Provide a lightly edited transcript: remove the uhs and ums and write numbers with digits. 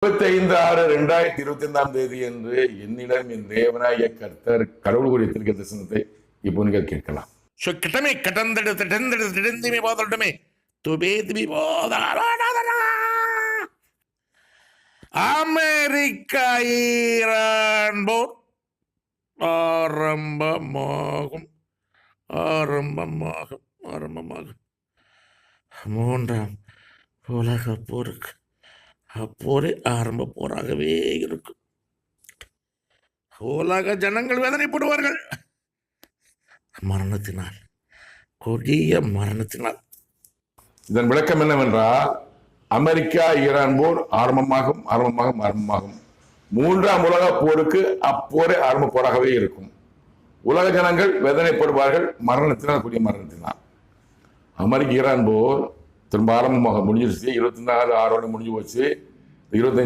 25/6/2025 என்று என்னிடம் என் தேவனாய கர்த்தர் கடவுள் கூறிய தீர்க்க தரிசனத்தை இப்போ நீங்கள் கேட்கலாம். கிட்டமே கிடந்தெடுத்து போதட்டுமே துபேதி அமெரிக்கா ஈரான் போர் ஆரம்பமாகும் ஆரம்பமாகும் ஆரம்பமாகும். மூன்றாம் உலக போருக்கு அப்போரே ஆரம்ப போராகவே இருக்கும். உலக ஜனங்கள் வேதனைப்படுவார்கள் மரணத்தினால், கொடிய மரணத்தினால். இதன் விளக்கம் என்னவென்றால், அமெரிக்கா ஈரான் போர் ஆரம்பமாகும் ஆரம்பமாகும் ஆரம்பமாகும். மூன்றாம் உலக போருக்கு அப்போரே ஆரம்ப போராகவே இருக்கும். உலக ஜனங்கள் வேதனைப்படுவார்கள் மரணத்தினால், கொடிய மரணத்தினால். அமெரிக்க ஈரான் போர் திரும்ப ஆரம்பமாக முடிஞ்சிருச்சு. 24/6 முடிஞ்சு போச்சு. 25